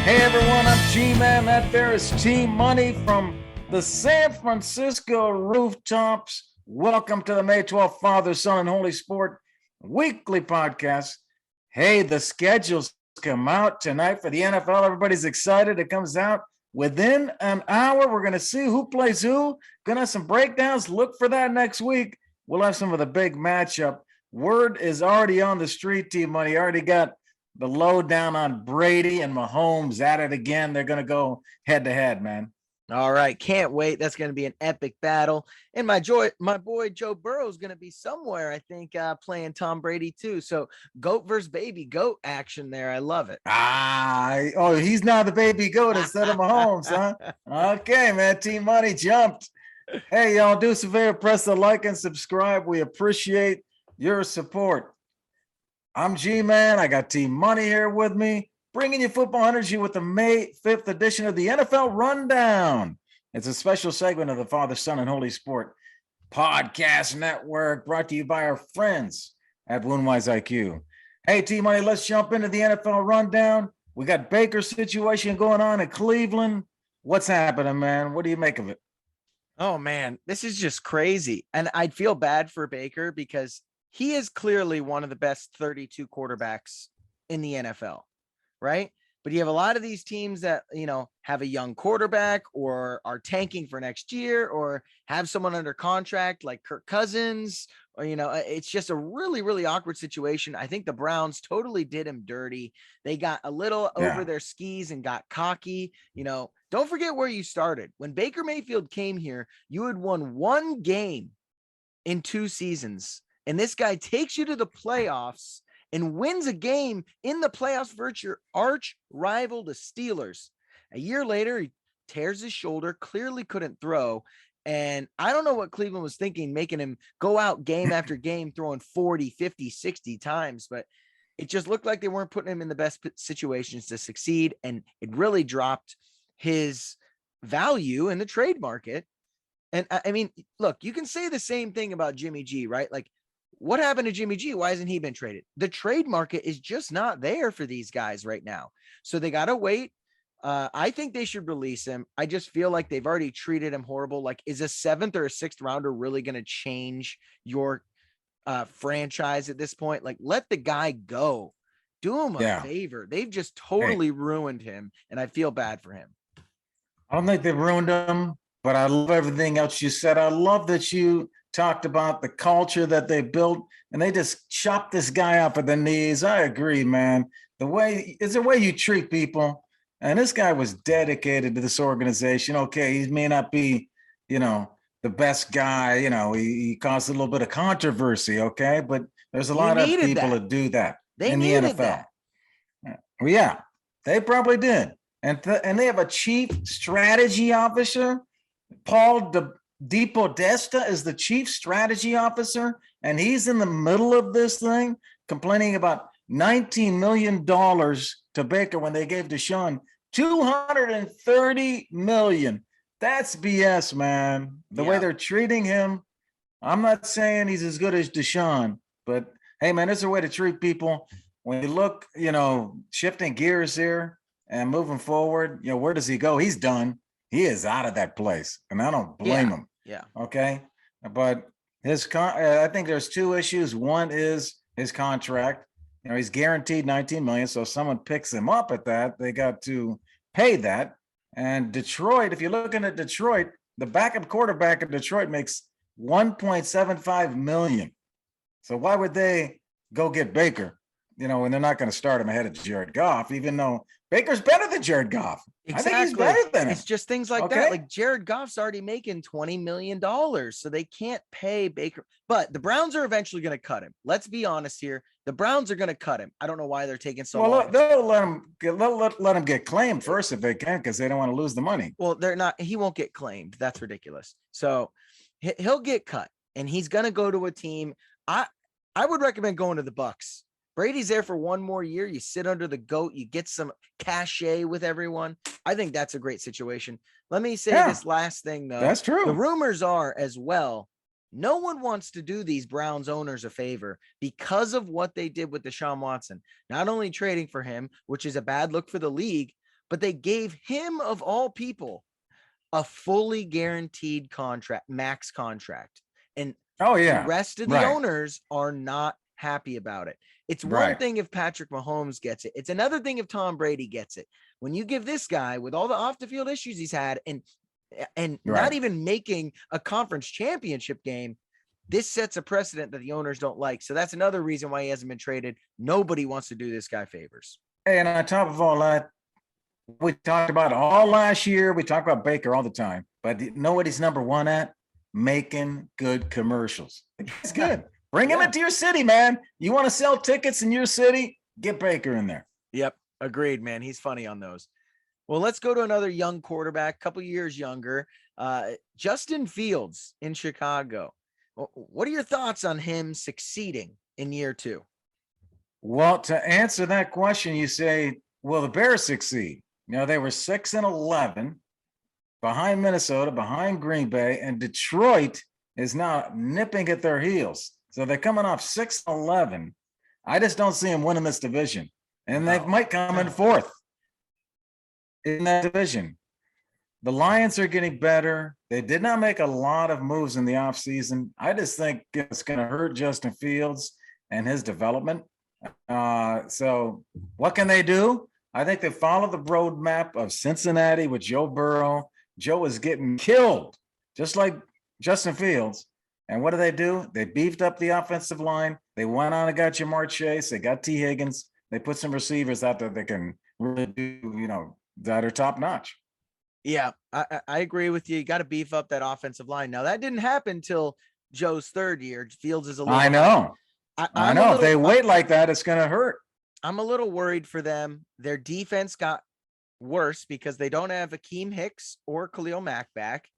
Hey everyone, I'm G-Man. That there is T-Money from the San Francisco rooftops. Welcome to the May 12th Father, Son, and Holy Sport weekly podcast. Hey, the schedules come out tonight for the NFL. Everybody's excited. It comes out within an hour. We're going to see who plays who. Going to have some breakdowns. Look for that next week. We'll have some of the big matchup. Word is already on the street, T-Money. Already got the lowdown on Brady and Mahomes at it again. They're going to go head to head, man. All right. Can't wait. That's going to be an epic battle. And my boy, Joe Burrow is going to be somewhere, I think, playing Tom Brady too. So GOAT versus baby GOAT action there. I love it. He's now the baby GOAT instead of Mahomes, huh? Okay, man. Team Money jumped. Hey, y'all, do us a favor, press the like and subscribe. We appreciate your support. I'm G-Man. I got Team Money here with me, bringing you football energy with the May 5th edition of the NFL Rundown. It's a special segment of the Father, Son, and Holy Sport podcast network brought to you by our friends at Woundwise IQ. Hey, Team Money, let's jump into the NFL Rundown. We got Baker's situation going on in Cleveland. What's happening, man? What do you make of it? Oh, man, this is just crazy. And I'd feel bad for Baker because he is clearly one of the best 32 quarterbacks in the NFL, right? But you have a lot of these teams that, have a young quarterback or are tanking for next year or have someone under contract like Kirk Cousins, or, it's just a really, really awkward situation. I think the Browns totally did him dirty. They got a little over their skis and got cocky. Don't forget where you started. When Baker Mayfield came here, you had won one game in 2 seasons. And this guy takes you to the playoffs and wins a game in the playoffs versus your arch rival, the Steelers. A year later, he tears his shoulder, clearly couldn't throw. And I don't know what Cleveland was thinking, making him go out game after game, throwing 40, 50, 60 times. But it just looked like they weren't putting him in the best situations to succeed. And it really dropped his value in the trade market. And I mean, look, you can say the same thing about Jimmy G, right? Like, what happened to Jimmy G? Why hasn't he been traded? The trade market is just not there for these guys right now. So they got to wait. I think they should release him. I just feel like they've already treated him horrible. Like, is a 7th or a 6th rounder really going to change your franchise at this point? Like, let the guy go. Do him a favor. They've just totally ruined him, and I feel bad for him. I don't think they've ruined him, but I love everything else you said. I love that you talked about the culture that they built, and they just chopped this guy up at the knees. I agree, man. It's the way you treat people. And this guy was dedicated to this organization. Okay, he may not be, the best guy. He caused a little bit of controversy. Okay, but there's a lot of people that do that in the NFL. That. Well, yeah, they probably did. And they have a chief strategy officer, Paul DePodesta is the chief strategy officer, and he's in the middle of this thing complaining about $19 million to Baker when they gave Deshaun $230 million. That's BS, man. The way they're treating him. I'm not saying he's as good as Deshaun, but hey, man, it's a way to treat people. When you look, shifting gears here and moving forward, where does he go? He's done. He is out of that place, and I don't blame him. Yeah. Okay. But I think there's 2 issues. One is his contract. He's guaranteed $19 million. So if someone picks him up at that, they got to pay that. And Detroit, if you're looking at Detroit, the backup quarterback in Detroit makes $1.75 million. So why would they go get Baker? When they're not going to start him ahead of Jared Goff, even though Baker's better than Jared Goff. Exactly. I think he's better than him. It's just things like that. Like Jared Goff's already making $20 million, so they can't pay Baker. But the Browns are eventually going to cut him. Let's be honest here. The Browns are going to cut him. I don't know why they're taking so long. Well, they'll let him get claimed first if they can, because they don't want to lose the money. Well, they're not. He won't get claimed. That's ridiculous. So he'll get cut, and he's going to go to a team. I would recommend going to the Bucs. Brady's there for 1 more year. You sit under the GOAT. You get some cachet with everyone. I think that's a great situation. Let me say this last thing, though. That's true. The rumors are as well, no one wants to do these Browns owners a favor because of what they did with Deshaun Watson. Not only trading for him, which is a bad look for the league, but they gave him, of all people, a fully guaranteed contract, max contract. And Oh the yeah. rest of the Right. owners are not happy about it. It's one Right. thing if Patrick Mahomes gets it. It's another thing if Tom Brady gets it. When you give this guy, with all the off the field issues he's had, and not Right. even making a conference championship game, this sets a precedent that the owners don't like. So that's another reason why he hasn't been traded. Nobody wants to do this guy favors. Hey, and on top of all that, we talked about all last year. We talk about Baker all the time, but you know what he's number one at? Making good commercials. It's good. Bring him Yeah. into your city, man. You want to sell tickets in your city? Get Baker in there. Yep. Agreed, man. He's funny on those. Well, let's go to another young quarterback, couple years younger, Justin Fields in Chicago. What are your thoughts on him succeeding in year 2? Well, to answer that question, you say, will the Bears succeed? They were 6-11 behind Minnesota, behind Green Bay, and Detroit is now nipping at their heels. So they're coming off 6-11. I just don't see them winning this division. And they might come in 4th in that division. The Lions are getting better. They did not make a lot of moves in the offseason. I just think it's going to hurt Justin Fields and his development. So what can they do? I think they follow the roadmap of Cincinnati with Joe Burrow. Joe is getting killed, just like Justin Fields. And what do? They beefed up the offensive line. They went on and got Jamar Chase. They got T. Higgins. They put some receivers out there that can really do, that are top notch. Yeah, I agree with you. You got to beef up that offensive line. Now, that didn't happen till Joe's 3rd year. Fields is a little. I know. I know. If they wait like that, it's going to hurt. I'm a little worried for them. Their defense got worse because they don't have Akeem Hicks or Khalil Mack back.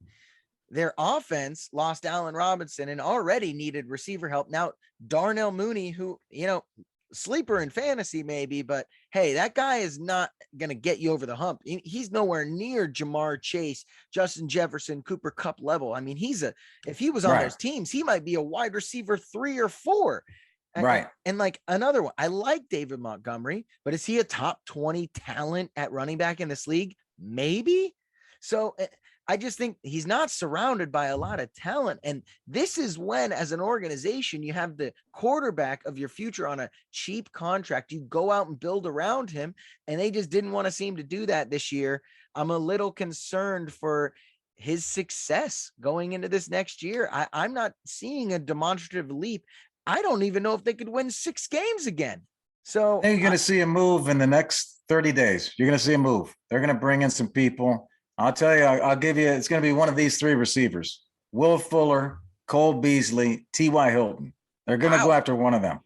Their offense lost Allen Robinson and already needed receiver help. Now, Darnell Mooney, who, sleeper in fantasy maybe, but hey, that guy is not going to get you over the hump. He's nowhere near Jamar Chase, Justin Jefferson, Cooper Kupp level. I mean, if he was on those teams, he might be a wide receiver 3 or 4. Right. And like another one, I like David Montgomery, but is he a top 20 talent at running back in this league? Maybe. So I just think he's not surrounded by a lot of talent. And this is when, as an organization, you have the quarterback of your future on a cheap contract. You go out and build around him, and they just didn't want to seem to do that this year. I'm a little concerned for his success going into this next year. I'm not seeing a demonstrative leap. I don't even know if they could win 6 games again. So I think you're going to see a move in the next 30 days. You're going to see a move. They're going to bring in some people. I'll tell you, I'll give you, it's going to be one of these 3 receivers: Will Fuller, Cole Beasley, T.Y. Hilton. They're going to go after one of them.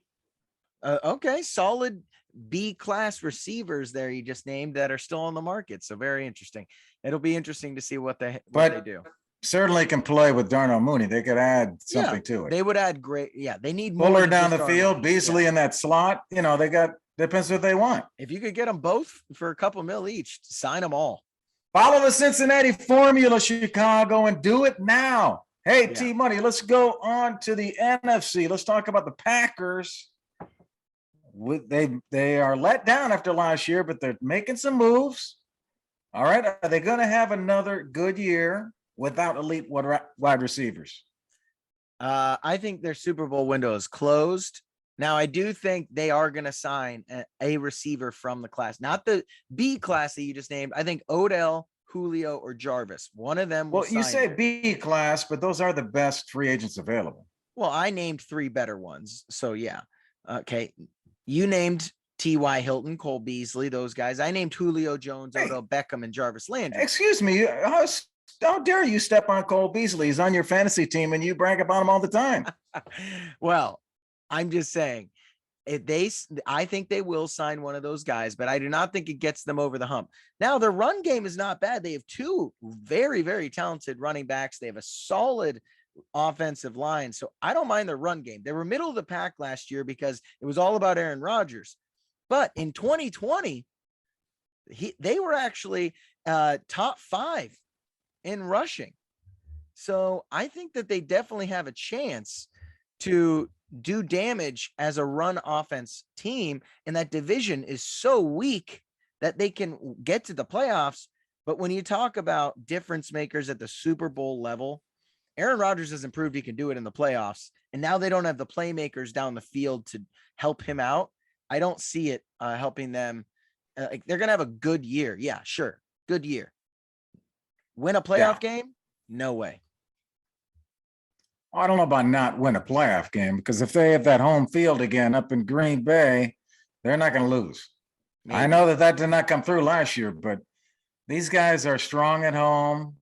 Okay. Solid B-class receivers there you just named that are still on the market. So very interesting. It'll be interesting to see what they do. Certainly can play with Darnell Mooney. They could add something to it. They would add great. Yeah. They need more Fuller down the field, Beasley in that slot. Depends what they want. If you could get them both for a couple mil each, sign them all. Follow the Cincinnati formula, Chicago, and do it now. Hey, T-Money, let's go on to the NFC. Let's talk about the Packers. They are let down after last year, but they're making some moves. All right. Are they going to have another good year without elite wide receivers? I think their Super Bowl window is closed. Now, I do think they are going to sign a receiver from the class, not the B class that you just named. I think Odell, Julio, or Jarvis. One of them will sign. You say B class, but those are the best free agents available. Well, I named 3 better ones. So, yeah. Okay. You named T.Y. Hilton, Cole Beasley, those guys. I named Julio Jones, Odell Beckham, and Jarvis Landry. Excuse me. How dare you step on Cole Beasley? He's on your fantasy team, and you brag about him all the time. Well, I'm just saying, I think they will sign one of those guys, but I do not think it gets them over the hump. Now, their run game is not bad. They have 2 very, very talented running backs. They have a solid offensive line. So I don't mind their run game. They were middle of the pack last year because it was all about Aaron Rodgers. But in 2020, they were actually top 5 in rushing. So I think that they definitely have a chance to do damage as a run offense team. And that division is so weak that they can get to the playoffs. But when you talk about difference makers at the Super Bowl level, Aaron Rodgers has proved he can do it in the playoffs. And now they don't have the playmakers down the field to help him out. I don't see it helping them. Like they're going to have a good year. Yeah, sure. Good year. Win a playoff game? No way. I don't know about not win a playoff game, because if they have that home field again up in Green Bay, they're not going to lose. Maybe. I know that did not come through last year, but these guys are strong at home.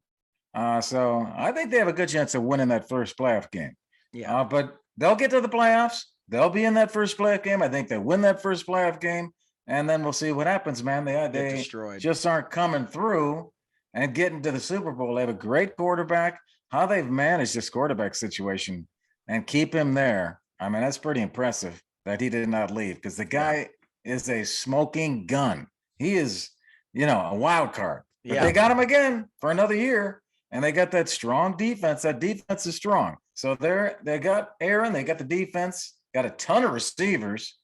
So I think they have a good chance of winning that first playoff game. Yeah. But they'll get to the playoffs. They'll be in that first playoff game. I think they win that first playoff game, and then we'll see what happens, man. They just aren't coming through and getting to the Super Bowl. They have a great quarterback. How they've managed this quarterback situation and keep him there, I mean, that's pretty impressive that he did not leave, because the guy is a smoking gun. He is, a wild card. But they got him again for another year, and they got that strong defense. That defense is strong. So they got Aaron, they got the defense, got a ton of receivers.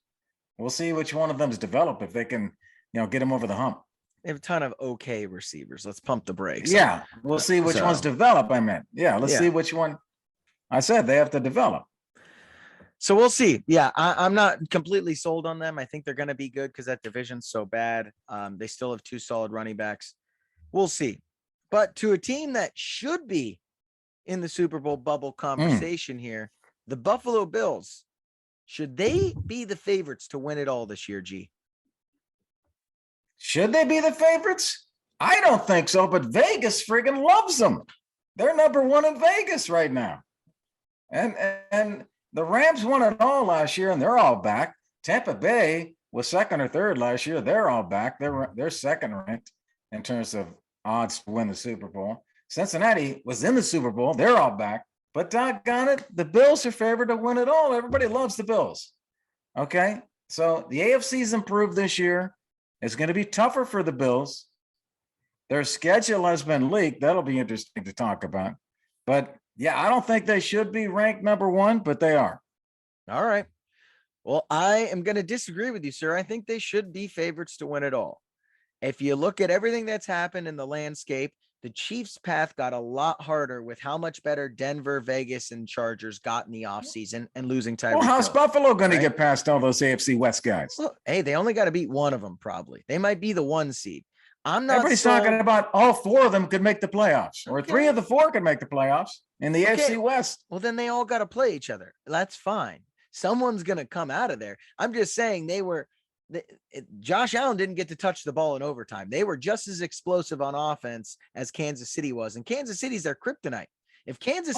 We'll see which one of them is developed, if they can, get him over the hump. They have a ton of okay receivers. Let's pump the brakes. Yeah, we'll see which ones develop. I meant, let's see which one. I said they have to develop. So we'll see. Yeah, I'm not completely sold on them. I think they're going to be good because that division's so bad. They still have 2 solid running backs. We'll see. But to a team that should be in the Super Bowl bubble conversation here, the Buffalo Bills, should they be the favorites to win it all this year, G? Should they be the favorites? I don't think so, but Vegas friggin' loves them. They're number 1 in Vegas right now. And the Rams won it all last year, and they're all back. Tampa Bay was 2nd or 3rd last year. They're all back. They're second ranked in terms of odds to win the Super Bowl. Cincinnati was in the Super Bowl. They're all back. But doggone it, the Bills are favored to win it all. Everybody loves the Bills. Okay? So the AFC's improved this year. It's going to be tougher for the Bills. Their schedule has been leaked. That'll be interesting to talk about. But yeah, I don't think they should be ranked number 1, but they are. All right. Well, I am going to disagree with you, sir. I think they should be favorites to win it all. If you look at everything that's happened in the landscape, the Chiefs' path got a lot harder with how much better Denver, Vegas, and Chargers got in the offseason and losing Tyreek Hill. Well, how's Buffalo going to get past all those AFC West guys? Well, hey, they only got to beat one of them, probably. They might be the 1 seed. I'm not. Everybody's talking about all 4 of them could make the playoffs, or 3 of the 4 could make the playoffs in the AFC West. Well, then they all got to play each other. That's fine. Someone's going to come out of there. I'm just saying Josh Allen didn't get to touch the ball in overtime. They were just as explosive on offense as Kansas City was. And Kansas City's their kryptonite. If Kansas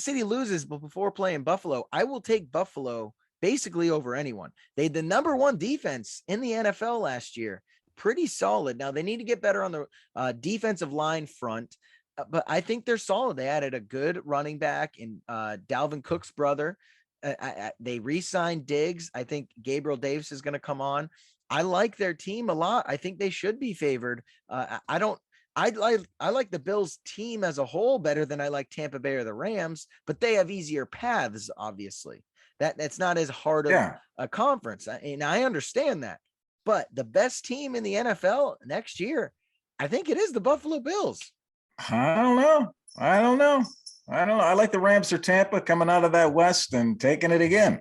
City loses before playing Buffalo, I will take Buffalo basically over anyone. They had the number 1 defense in the NFL last year. Pretty solid. Now they need to get better on the defensive line front, but I think they're solid. They added a good running back in Dalvin Cook's brother. They re-signed Diggs. I think Gabriel Davis is going to come on. I like their team a lot. I think they should be favored. I like the Bills team as a whole better than I like Tampa Bay or the Rams, but they have easier paths. Obviously, that's not as hard of a conference, and I understand that. But the best team in the NFL next year, I think it is the Buffalo Bills. I don't know. I like the Rams or Tampa coming out of that West and taking it again.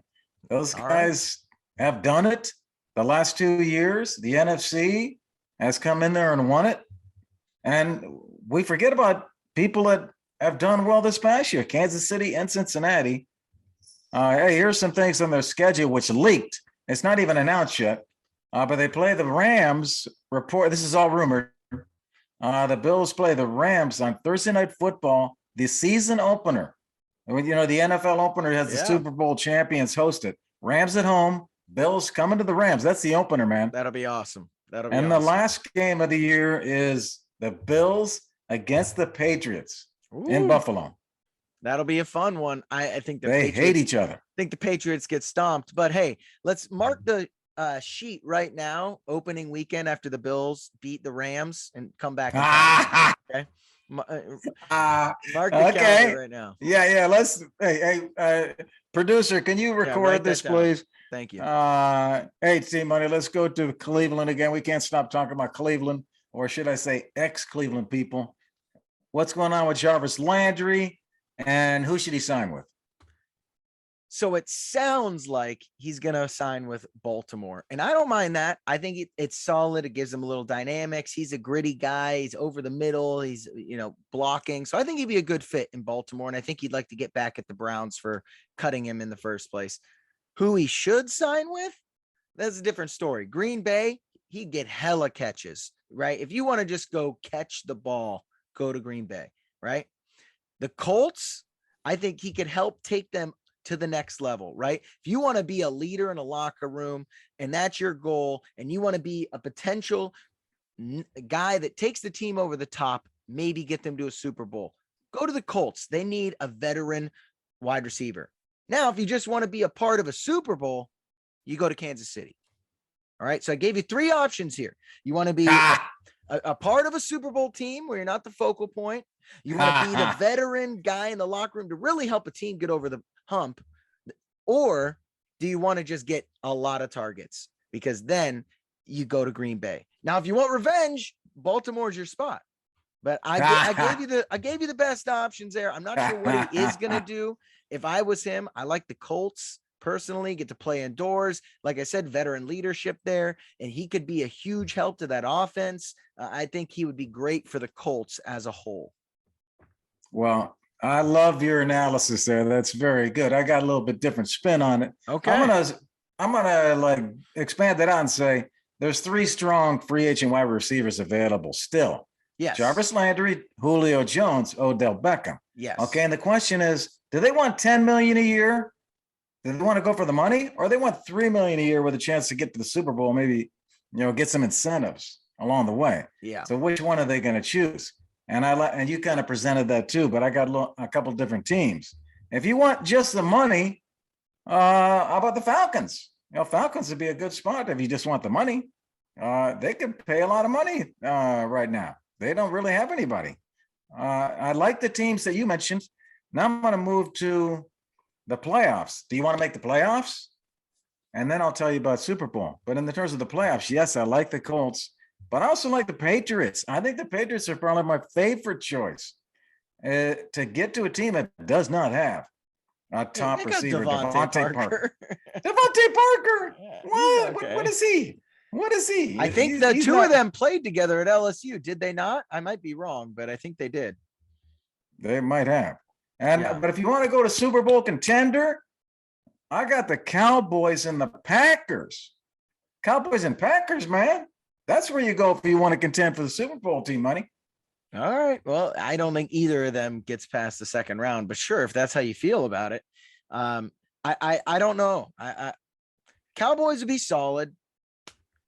Those guys have done it the last 2 years. The NFC has come in there and won it. And we forget about people that have done well this past year, Kansas City and Cincinnati. Hey, here's some things on their schedule which leaked. It's not even announced yet. But they play the Rams. This is all rumored. The Bills play the Rams on Thursday Night Football, the season opener. The NFL opener has the Super Bowl champions host it. Rams at home, Bills coming to the Rams. That's the opener, man. That'll be awesome. The last game of the year is the Bills against the Patriots in Buffalo. That'll be a fun one. I think they hate each other. I think the Patriots get stomped. But hey, let's mark the sheet right now, opening weekend after the Bills beat the Rams and come back. Okay. Mark the calendar right now. Yeah. Let's Producer, can you Yeah, record write this, that down. please? Thank you. Hey, T-Money, let's go to Cleveland again. We can't stop talking about Cleveland, or should I say ex-Cleveland people. What's going on with Jarvis Landry, and who should he sign with? So it sounds like he's going to sign with Baltimore, and I don't mind that. I think it's solid. It gives him a little dynamics. He's a gritty guy. He's over the middle. He's, blocking. So I think he'd be a good fit in Baltimore, and I think he'd like to get back at the Browns for cutting him in the first place. Who he should sign with, that's a different story. Green Bay, he'd get hella catches, right? If you want to just go catch the ball, go to Green Bay, right? The Colts, I think he could help take them to the next level, right? If you want to be a leader in a locker room and that's your goal, and you want to be a potential guy that takes the team over the top, maybe get them to a Super Bowl, go to the Colts. They need a veteran wide receiver. Now, if you just want to be a part of a Super Bowl, you go to Kansas City. All right. So I gave you 3 options here. You want to be a part of a Super Bowl team where you're not the focal point. You want to be the veteran guy in the locker room to really help a team get over the hump. Or do you want to just get a lot of targets? Because then you go to Green Bay. Now, if you want revenge, Baltimore's your spot. But I gave you the best options there. I'm not sure what he is going to do. If I was him, I like the Colts personally, get to play indoors. Like I said, veteran leadership there, and he could be a huge help to that offense. I think he would be great for the Colts as a whole. Well, I love your analysis there. That's very good. I got a little bit different spin on it. Okay. I'm gonna like expand that out and say there's 3 strong free agent wide receivers available still. Yes. Jarvis Landry, Julio Jones, Odell Beckham. Yes. Okay. And the question is, do they want $10 million a year? Do they want to go for the money, or they want $3 million a year with a chance to get to the Super Bowl? Maybe, get some incentives along the way. Yeah. So which one are they going to choose? And you kind of presented that too, but I got a couple different teams. If you want just the money, how about the Falcons? Falcons would be a good spot if you just want the money. They could pay a lot of money right now. They don't really have anybody. I like the teams that you mentioned. Now I'm going to move to the playoffs. Do you want to make the playoffs? And then I'll tell you about Super Bowl. But in the terms of the playoffs, yes, I like the Colts, but I also like the Patriots. I think the Patriots are probably my favorite choice to get to a team that does not have a top receiver, Devontae Parker. Devontae Parker. Yeah, What? okay. What is he? What is he? I think the two of them played together at LSU. Did they not? I might be wrong, but I think they did. They might have. But if you want to go to Super Bowl contender, I got the Cowboys and the Packers. Cowboys and Packers, man. That's where you go if you want to contend for the Super Bowl team money. All right. Well, I don't think either of them gets past the second round, but sure, if that's how you feel about it. I don't know. Cowboys would be solid.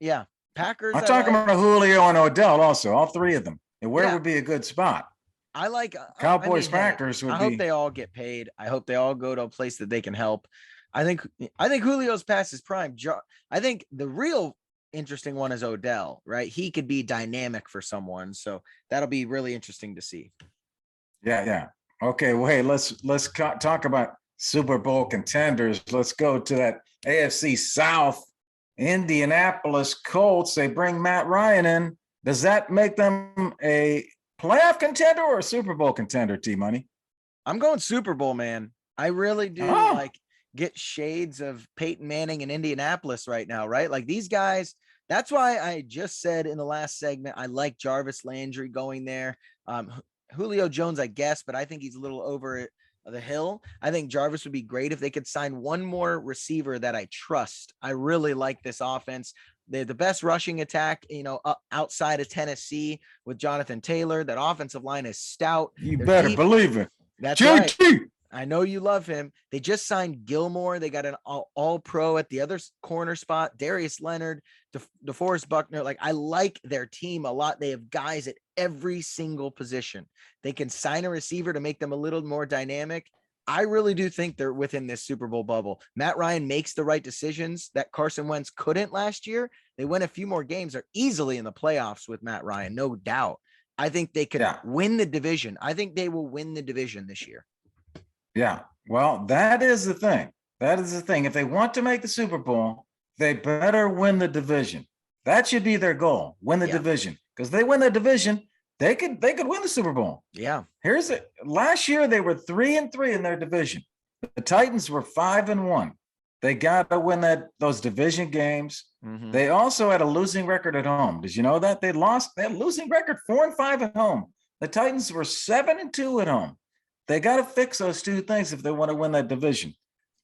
Yeah. Packers. I'm talking about Julio and Odell also, all 3 of them. And where would be a good spot? I like Cowboys, Packers. I hope they all get paid. I hope they all go to a place that they can help. I think Julio's past his prime. I think the real interesting one is Odell, right? He could be dynamic for someone. So that'll be really interesting to see. Yeah. Okay. Well, hey, let's talk about Super Bowl contenders. Let's go to that AFC South. Indianapolis Colts. They bring Matt Ryan in. Does that make them a playoff contender or a Super Bowl contender, T-Money? I'm going Super Bowl, man. I really do get shades of Peyton Manning in Indianapolis right now, right? Like these guys, that's why I just said in the last segment, I like Jarvis Landry going there. Julio Jones, I guess, but I think he's a little over the hill. I think Jarvis would be great if they could sign one more receiver that I trust. I really like this offense. They're the best rushing attack, outside of Tennessee with Jonathan Taylor. That offensive line is stout. You better believe it. That's right. I know you love him. They just signed Gilmore. They got an all pro at the other corner spot. Darius Leonard, DeForest Buckner. Like, I like their team a lot. They have guys at every single position. They can sign a receiver to make them a little more dynamic. I really do think they're within this Super Bowl bubble. Matt Ryan makes the right decisions that Carson Wentz couldn't last year. They win a few more games. They're easily in the playoffs with Matt Ryan, no doubt. I think they could win the division. I think they will win the division this year. Yeah. Well, that is the thing. That is the thing. If they want to make the Super Bowl, they better win the division. That should be their goal. Win the division. Because they win the division, they could win the Super Bowl. Yeah. Here's it. Last year they were 3-3 in their division. The Titans were 5-1. They got to win those division games. Mm-hmm. They also had a losing record at home. Did you know that? They had a losing record, 4-5 at home. The Titans were 7-2 at home. They got to fix those two things if they want to win that division.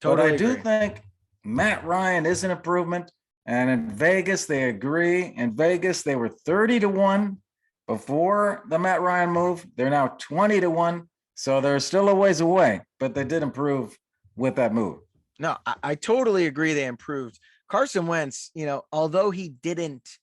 Totally but I do agree. think Matt Ryan is an improvement. And in Vegas, they agree. In Vegas, they were 30-1 before the Matt Ryan move. They're now 20-1. So they're still a ways away, but they did improve with that move. No, I totally agree. They improved. Carson Wentz, although he didn't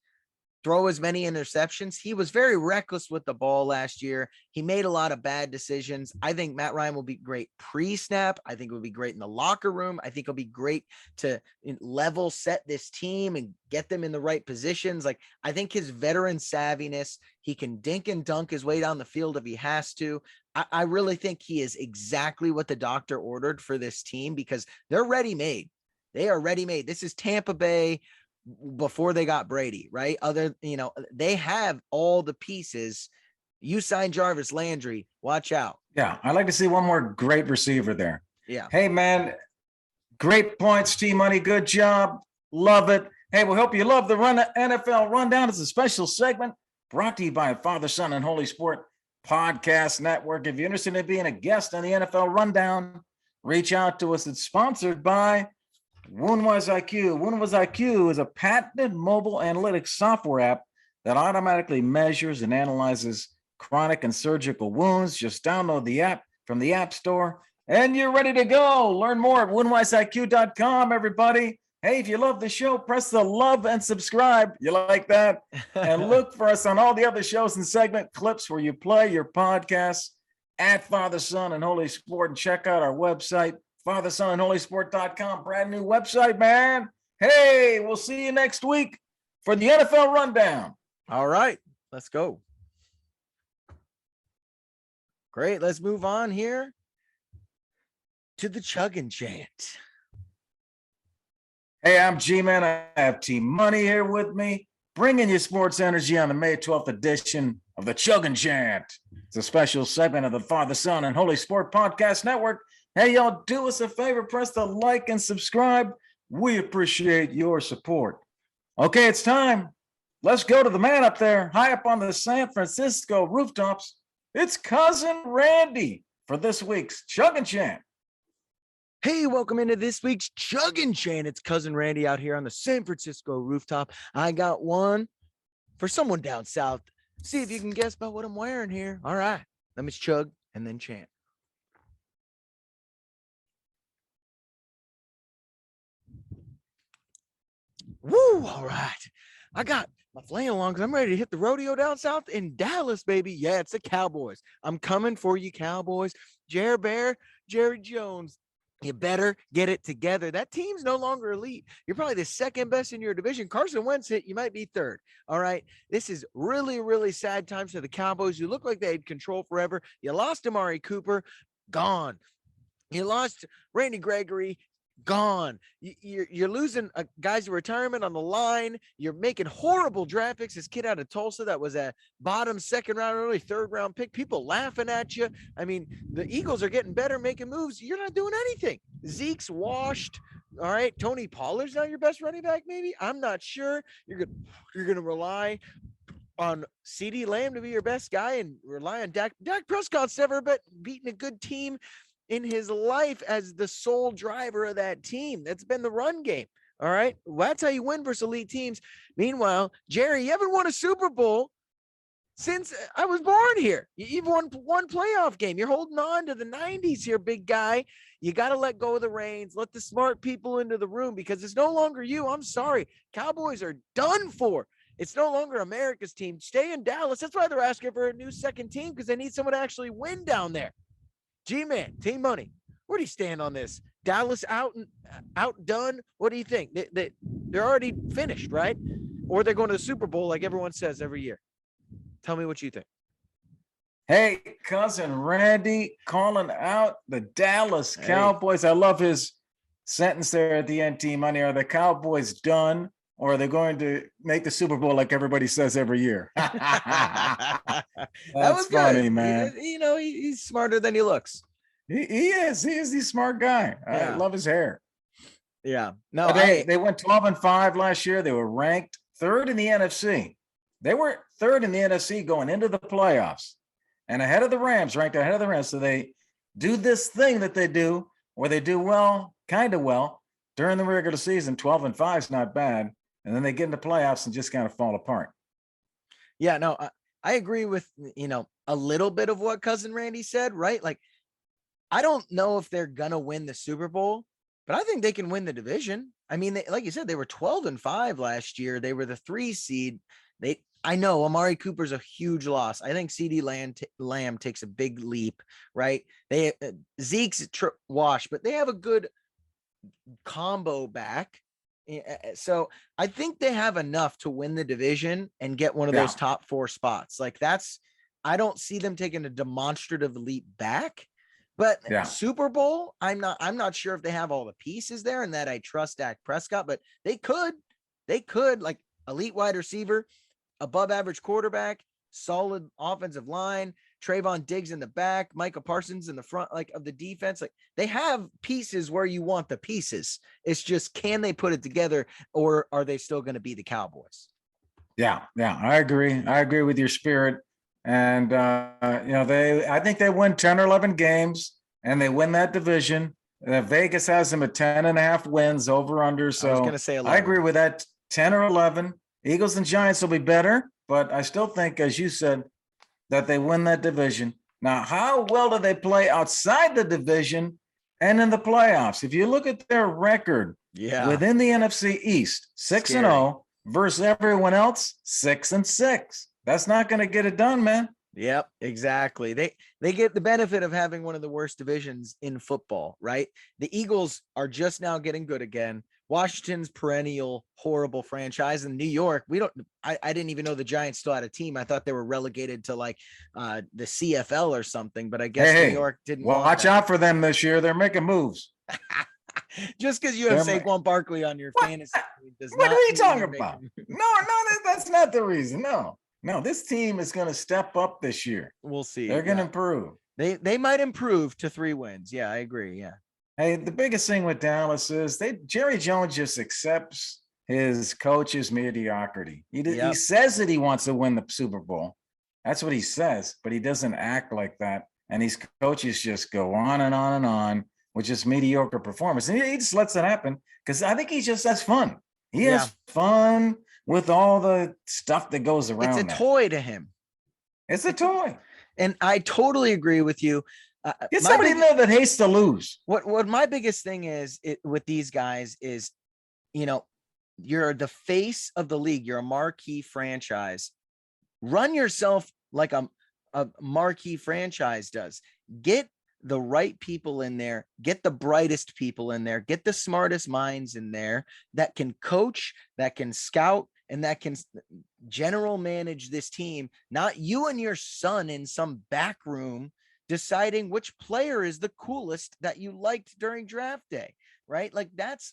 throw as many interceptions, he was very reckless with the ball last year. He made a lot of bad decisions. I think Matt Ryan will be great pre-snap. I think it will be great in the locker room. I think it'll be great to level set this team and get them in the right positions. Like, I think his veteran savviness, he can dink and dunk his way down the field if he has to. I really think he is exactly what the doctor ordered for this team because they're ready-made. They are ready-made. This is Tampa Bay before they got Brady, right? They have all the pieces. You signed Jarvis Landry. Watch out. Yeah, I'd like to see one more great receiver there. Yeah. Hey, man, great points, T-Money. Good job. Love it. Hey, we hope you love the NFL Rundown. It's a special segment brought to you by Father, Son, and Holy Sport Podcast Network. If you're interested in being a guest on the NFL Rundown, reach out to us. It's sponsored by Woundwise IQ. Woundwise IQ is a patented mobile analytics software app that automatically measures and analyzes chronic and surgical wounds. Just download the app from the App Store and you're ready to go. Learn more at woundwiseiq.com, everybody. Hey, if you love the show, press the love and subscribe. You like that? And look for us on all the other shows and segment clips where you play your podcasts at Father, Son, and Holy Sport. And check out our website, FatherSonAndHolySport.com. Brand new website, man. Hey, we'll see you next week for the NFL Rundown. All right, let's go. Great. Let's move on here to the chugging chant. Hey, I'm G-Man. I have T-Money here with me, bringing you sports energy on the May 12th edition of the Chugging Chant. It's a special segment of the Father, Son, and Holy Sport Podcast Network. Hey, y'all, do us a favor, press the like and subscribe. We appreciate your support. Okay, it's time. Let's go to the man up there, high up on the San Francisco rooftops. It's Cousin Randy for this week's Chugging Chant. Hey, welcome into this week's Chugging Chant. It's Cousin Randy out here on the San Francisco rooftop. I got one for someone down south. See if you can guess about what I'm wearing here. All right, let me chug and then chant. Woo, all right. I got my flannel on because I'm ready to hit the rodeo down south in Dallas, baby. Yeah, it's the Cowboys. I'm coming for you, Cowboys. Jerry Bear, Jerry Jones. You better get it together. That team's no longer elite. You're probably the second best in your division. Carson Wentz hit, you might be third. All right. This is really, really sad times for the Cowboys. You look like they had control forever. You lost Amari Cooper, gone. You lost Randy Gregory, gone. You're losing guys to retirement on the line. You're making horrible draft picks. This kid out of Tulsa that was a bottom second round, early third round pick. People laughing at you. I mean, the Eagles are getting better, making moves. You're not doing anything. Zeke's washed. All right, Tony Pollard's now your best running back. Maybe I'm not sure. You're gonna rely on CeeDee Lamb to be your best guy and rely on Dak. Dak Prescott's never beaten a good team in his life as the sole driver of that team. That's been the run game. All right. Well, that's how you win versus elite teams. Meanwhile, Jerry, you haven't won a Super Bowl since I was born here. You've won one playoff game. You're holding on to the 90s here, big guy. You got to let go of the reins. Let the smart people into the room because it's no longer you. I'm sorry. Cowboys are done for. It's no longer America's team. Stay in Dallas. That's why they're asking for a new second team because they need someone to actually win down there. G-Man, Team Money, where do you stand on this? Dallas outdone? What do you think? They're already finished, right? Or they're going to the Super Bowl like everyone says every year. Tell me what you think. Hey, cousin Randy calling out the Dallas Hey. Cowboys. I love his sentence there at the end, Team Money. Are the Cowboys done, or are they going to make the Super Bowl like everybody says every year? That That's was good. funny, man. He's smarter than he looks. He is. He is the smart guy. I Yeah. love his hair. Yeah. No, But they went 12-5 last year. They were ranked third in the NFC. They were third in the NFC going into the playoffs and ahead of the Rams, ranked ahead of the Rams. So they do this thing that they do where they do well, kind of well during the regular season. 12-5 is not bad. And then they get into playoffs and just kind of fall apart. Yeah, no, I agree with, a little bit of what cousin Randy said, right? Like, I don't know if they're going to win the Super Bowl, but I think they can win the division. I mean, like you said, they were 12-5 last year. They were the 3 seed. I know Amari Cooper's a huge loss. I think CD Lamb takes a big leap, right? Zeke's wash, but they have a good combo back. So I think they have enough to win the division and get one of those top 4 spots. Like I don't see them taking a demonstrative leap back, but Super Bowl, I'm not sure if they have all the pieces there and that I trust Dak Prescott, but they could like elite wide receiver, above average quarterback, solid offensive line, Trayvon Diggs in the back, Micah Parsons in the front, like of the defense. Like they have pieces where you want the pieces. It's just, can they put it together, or are they still going to be the Cowboys? Yeah. I agree. I agree with your spirit. And, I think they win 10 or 11 games and they win that division. Vegas has them at 10.5 wins over under. So I was going to say 11. I agree with that. 10 or 11. Eagles and Giants will be better, but I still think, as you said, that they win that division. Now, how well do they play outside the division and in the playoffs? If you look at their record within the NFC East, 6-0 versus everyone else, 6-6. That's not going to get it done, man. Yep, exactly. They get the benefit of having one of the worst divisions in football, right? The Eagles are just now getting good again. Washington's perennial horrible franchise. In New York, I didn't even know the Giants still had a team. I thought they were relegated to like the CFL or something, but I guess New York didn't watch out for them this year. They're making moves. Just because you have Saquon Barkley on your fantasy team does what not. What are you talking about? No, that's not the reason. No, this team is going to step up this year. We'll see. They're going to improve. They might improve to 3 wins. Yeah, I agree. Yeah. Hey, the biggest thing with Dallas is Jerry Jones just accepts his coach's mediocrity. He says that he wants to win the Super Bowl. That's what he says, but he doesn't act like that. And these coaches just go on and on and on with just mediocre performance. And he just lets it happen because I think he just has fun. He has fun with all the stuff that goes around. It's a toy to him. It's a toy. And I totally agree with you. Get somebody in there that hates to lose. What my biggest thing is with these guys is, you're the face of the league. You're a marquee franchise. Run yourself like a marquee franchise does. Get the right people in there. Get the brightest people in there. Get the smartest minds in there that can coach, that can scout, and that can general manage this team. Not you and your son in some back room deciding which player is the coolest that you liked during draft day, right? Like that's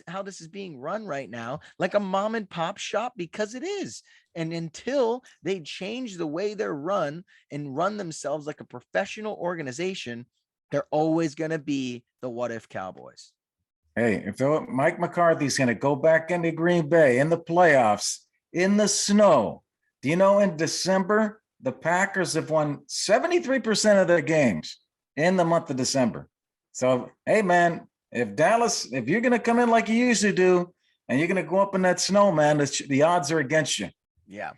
how this is being run right now, like a mom and pop shop, because it is. And until they change the way they're run and run themselves like a professional organization, they're always going to be the what if Cowboys. Hey, if Mike McCarthy's going to go back into Green Bay in the playoffs in the snow, do you know in December, the Packers have won 73% of their games in the month of December. So, hey, man, if you're going to come in like you usually do, and you're going to go up in that snow, man, the odds are against you. Yeah.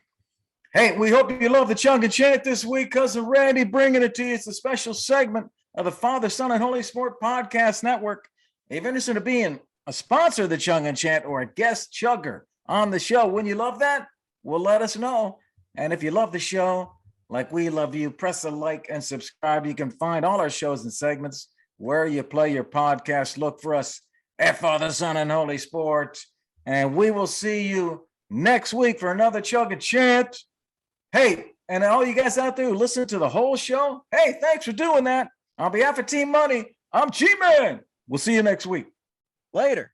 Hey, we hope you love the Chunk and Chant this week. Cousin Randy bringing it to you. It's a special segment of the Father, Son, and Holy Sport Podcast Network. If you're interested in being a sponsor of the Chunk and Chant or a guest chugger on the show, when you love that, well, let us know. And if you love the show, like we love you, press a like and subscribe. You can find all our shows and segments where you play your podcast. Look for us at Father, Son, and Holy Sport. And we will see you next week for another Chug and Chant. Hey, And all you guys out there who listen to the whole show, hey, thanks for doing that. On behalf of Team Money, I'm G-Man. We'll see you next week. Later.